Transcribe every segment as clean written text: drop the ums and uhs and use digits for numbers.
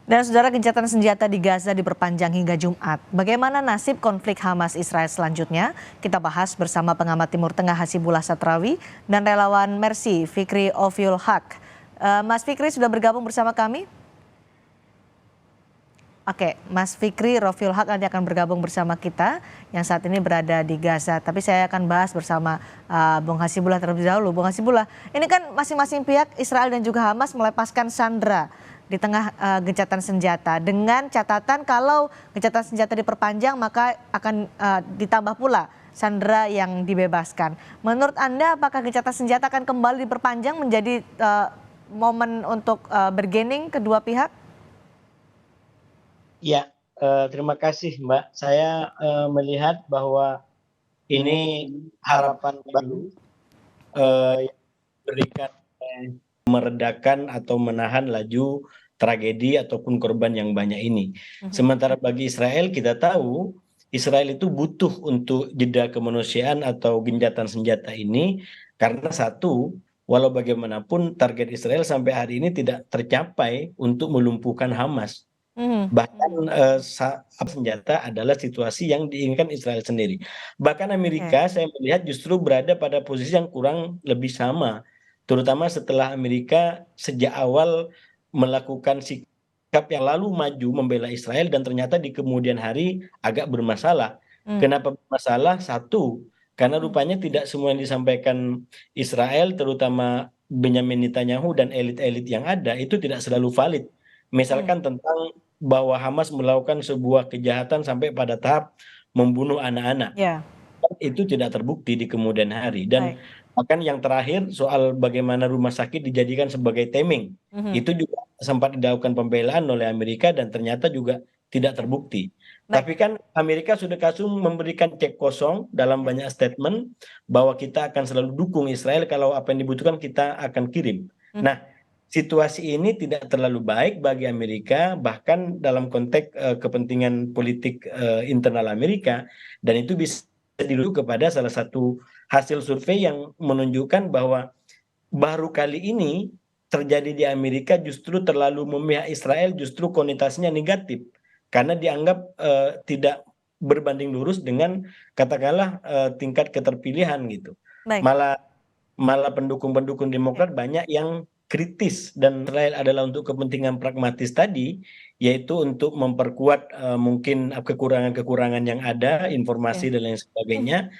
Dan saudara, gencatan senjata di Gaza diperpanjang hingga Jumat. Bagaimana nasib konflik Hamas Israel selanjutnya? Kita bahas bersama pengamat Timur Tengah Hasibullah Satrawi dan relawan Mercy Fikri Ofiul Haq. Mas Fikri sudah bergabung bersama kami? Oke, Mas Fikri Rofiul Haq nanti akan bergabung bersama kita yang saat ini berada di Gaza. Tapi saya akan bahas bersama Bung Hasibullah terlebih dahulu. Bung Hasibullah, ini kan masing-masing pihak Israel dan juga Hamas melepaskan sandera di tengah gencatan senjata. Dengan catatan kalau gencatan senjata diperpanjang maka akan ditambah pula sandera yang dibebaskan. Menurut Anda apakah gencatan senjata akan kembali diperpanjang menjadi momen untuk bergening kedua pihak? Ya, terima kasih Mbak. Saya melihat bahwa ini harapan baru yang diberikan meredakan atau menahan laju tragedi ataupun korban yang banyak ini. Sementara bagi Israel kita tahu Israel itu butuh untuk jeda kemanusiaan atau gencatan senjata ini karena satu, walau bagaimanapun target Israel sampai hari ini tidak tercapai untuk melumpuhkan Hamas. Bahkan senjata adalah situasi yang diinginkan Israel sendiri. Bahkan Amerika saya melihat justru berada pada posisi yang kurang lebih sama, terutama setelah Amerika sejak awal melakukan sikap yang lalu maju membela Israel dan ternyata di kemudian hari agak bermasalah. Kenapa bermasalah? Satu, karena rupanya tidak semua yang disampaikan Israel, terutama Benyamin Netanyahu dan elit-elit yang ada itu tidak selalu valid. Misalkan tentang bahwa Hamas melakukan sebuah kejahatan sampai pada tahap membunuh anak-anak. Ya, Itu tidak terbukti di kemudian hari. Dan baik. bahkan yang terakhir soal bagaimana rumah sakit dijadikan sebagai tameng. Itu juga sempat dilakukan pembelaan oleh Amerika dan ternyata juga tidak terbukti. Baik. Tapi kan Amerika sudah memberikan cek kosong dalam banyak statement bahwa kita akan selalu dukung Israel kalau apa yang dibutuhkan kita akan kirim. Nah, situasi ini tidak terlalu baik bagi Amerika, bahkan dalam konteks kepentingan politik internal Amerika, dan itu bisa dirujuk kepada salah satu hasil survei yang menunjukkan bahwa baru kali ini terjadi di Amerika justru terlalu memihak Israel, justru konotasinya negatif, karena dianggap tidak berbanding lurus dengan katakanlah tingkat keterpilihan gitu. Baik. Malah malah pendukung-pendukung Demokrat banyak yang kritis dan Israel adalah untuk kepentingan pragmatis tadi, yaitu untuk memperkuat mungkin kekurangan-kekurangan yang ada, informasi dan lain sebagainya.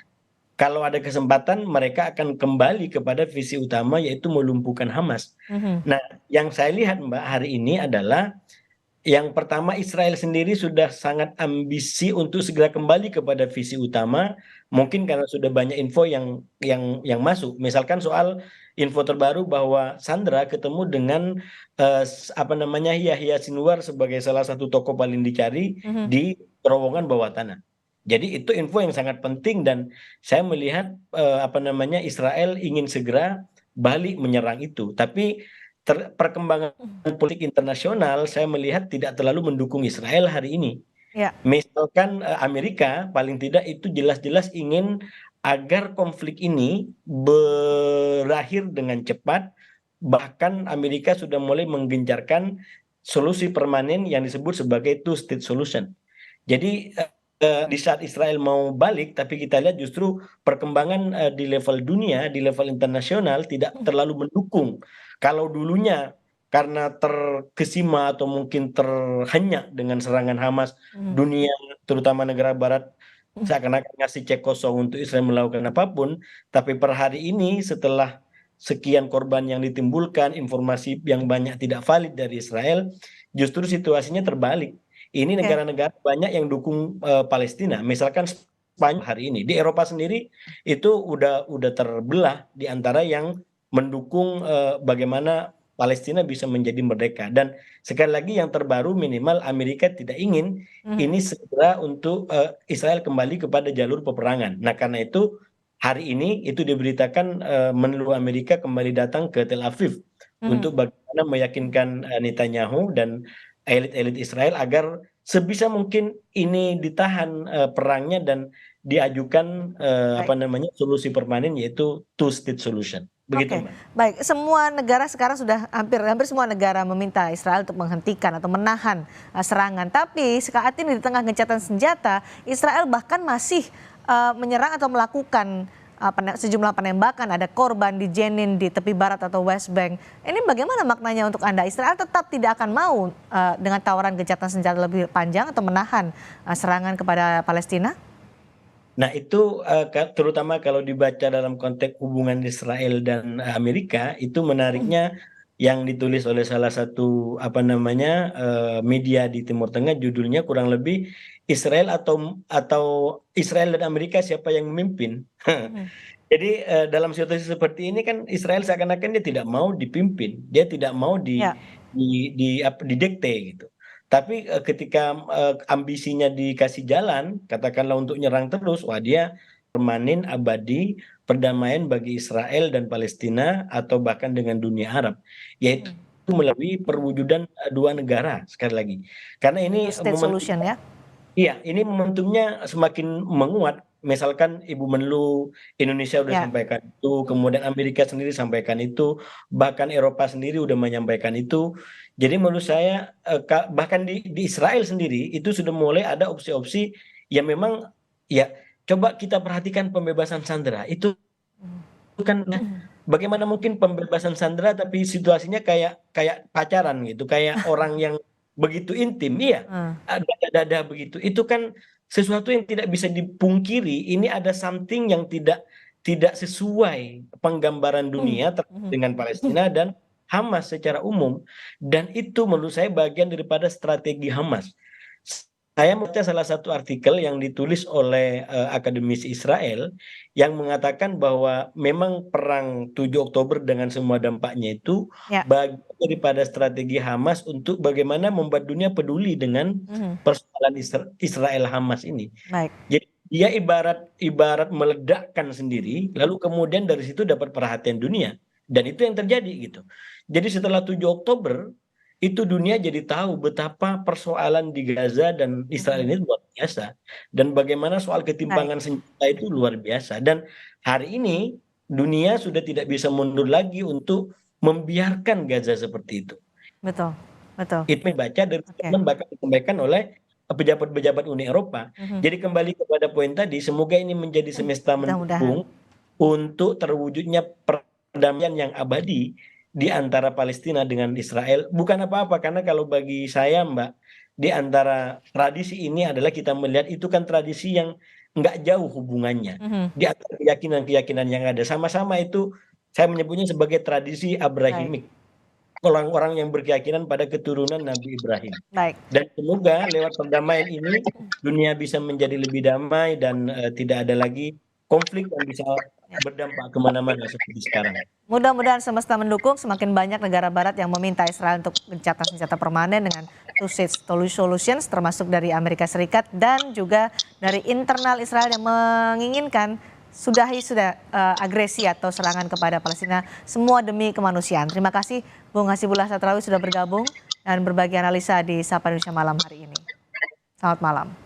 Kalau ada kesempatan mereka akan kembali kepada visi utama yaitu melumpuhkan Hamas. Nah, yang saya lihat Mbak hari ini adalah yang pertama Israel sendiri sudah sangat ambisi untuk segera kembali kepada visi utama, mungkin karena sudah banyak info yang masuk. Misalkan soal info terbaru bahwa Sandra ketemu dengan apa namanya Yahya Sinwar sebagai salah satu tokoh paling dicari di terowongan bawah tanah. Jadi itu info yang sangat penting dan saya melihat apa namanya Israel ingin segera balik menyerang itu. Tapi perkembangan politik internasional saya melihat tidak terlalu mendukung Israel hari ini. Ya. Misalkan Amerika paling tidak itu jelas-jelas ingin agar konflik ini berakhir dengan cepat, bahkan Amerika sudah mulai menggencarkan solusi permanen yang disebut sebagai two state solution. Jadi di saat Israel mau balik, tapi kita lihat justru perkembangan di level dunia, di level internasional tidak terlalu mendukung. Kalau dulunya karena terkesima atau mungkin terhenyak dengan serangan Hamas, dunia terutama negara Barat seakan-akan ngasih cek kosong untuk Israel melakukan apapun, tapi per hari ini setelah sekian korban yang ditimbulkan, informasi yang banyak tidak valid dari Israel, justru situasinya terbalik. Ini negara-negara banyak yang dukung Palestina. Misalkan Spanyol hari ini di Eropa sendiri itu udah terbelah di antara yang mendukung bagaimana Palestina bisa menjadi merdeka. Dan sekali lagi yang terbaru minimal Amerika tidak ingin ini segera untuk Israel kembali kepada jalur peperangan. Nah karena itu hari ini itu diberitakan menlu Amerika kembali datang ke Tel Aviv untuk bagaimana meyakinkan Netanyahu dan elit-elit Israel agar sebisa mungkin ini ditahan perangnya dan diajukan apa namanya solusi permanen yaitu two state solution. Begitu, Oke, Mbak. baik. Semua negara sekarang sudah hampir hampir semua negara meminta Israel untuk menghentikan atau menahan serangan. Tapi saat ini di tengah gencatan senjata, Israel bahkan masih menyerang atau melakukan sejumlah penembakan. Ada korban di Jenin di tepi barat atau West Bank. Ini bagaimana maknanya untuk Anda? Israel tetap tidak akan mau dengan tawaran gencatan senjata lebih panjang atau menahan serangan kepada Palestina? Nah itu terutama kalau dibaca dalam konteks hubungan Israel dan Amerika itu menariknya yang ditulis oleh salah satu apa namanya media di Timur Tengah judulnya kurang lebih Israel atau Israel dan Amerika siapa yang memimpin. Mhm. Jadi dalam situasi seperti ini kan Israel seakan-akan dia tidak mau dipimpin, dia tidak mau Ya. didikte gitu. Tapi ketika ambisinya dikasih jalan, katakanlah untuk nyerang terus, wah dia permanen abadi perdamaian bagi Israel dan Palestina atau bahkan dengan dunia Arab, yaitu Mhm. melalui perwujudan dua negara sekali lagi. Karena Two ini state solution ya. iya, ini momentumnya semakin menguat. Misalkan Ibu Menlu Indonesia udah Ya. sampaikan itu, kemudian Amerika sendiri sampaikan itu, bahkan Eropa sendiri udah menyampaikan itu. Jadi menurut saya bahkan di Israel sendiri itu sudah mulai ada opsi-opsi yang memang ya coba kita perhatikan pembebasan sandera itu kan ya, bagaimana mungkin pembebasan sandera tapi situasinya kayak kayak pacaran gitu, kayak orang yang begitu intim, iya, Hmm. dada-dada begitu. Itu kan sesuatu yang tidak bisa dipungkiri. Ini ada something yang tidak tidak sesuai penggambaran dunia terkait Mhm. dengan Palestina dan Hamas secara umum. Dan itu menurut saya bagian daripada strategi Hamas. Saya membaca salah satu artikel yang ditulis oleh akademisi Israel yang mengatakan bahwa memang perang 7 Oktober dengan semua dampaknya itu Ya. bagian daripada strategi Hamas untuk bagaimana membuat dunia peduli dengan Mhm. persoalan Israel Hamas ini. Baik. Jadi dia ibarat ibarat meledakkan sendiri, lalu kemudian dari situ dapat perhatian dunia. Dan itu yang terjadi gitu. Jadi setelah 7 Oktober, itu dunia jadi tahu betapa persoalan di Gaza dan Israel Mhm. ini luar biasa. Dan bagaimana soal Baik. ketimpangan senjata itu luar biasa. Dan hari ini dunia sudah tidak bisa mundur lagi untuk membiarkan Gaza seperti itu. Betul. Betul. Itu dibaca dari Oke. statement bahkan disampaikan oleh pejabat-pejabat Uni Eropa. Mhm. Jadi kembali kepada poin tadi, semoga ini menjadi semesta Mudah-mudahan. mendukung untuk terwujudnya perdamaian yang abadi di antara Palestina dengan Israel. Bukan apa-apa, karena kalau bagi saya, Mbak, di antara tradisi ini adalah kita melihat itu kan tradisi yang nggak jauh hubungannya. Mhm. Di antara keyakinan-keyakinan yang ada. Sama-sama itu saya menyebutnya sebagai tradisi Baik. Abrahimik. Orang-orang yang berkeyakinan pada keturunan Nabi Ibrahim. Baik. Dan semoga lewat perdamaian ini dunia bisa menjadi lebih damai dan tidak ada lagi konflik yang bisa Ya. berdampak kemana-mana seperti sekarang. Mudah-mudahan semesta mendukung semakin banyak negara barat yang meminta Israel untuk gencatan senjata permanen dengan two state solutions termasuk dari Amerika Serikat dan juga dari internal Israel yang menginginkan sudah agresi atau serangan kepada Palestina semua demi kemanusiaan. Terima kasih Bung Hasibullah Satrawi sudah bergabung dan berbagi analisa di Sapa Indonesia Malam hari ini. Selamat malam.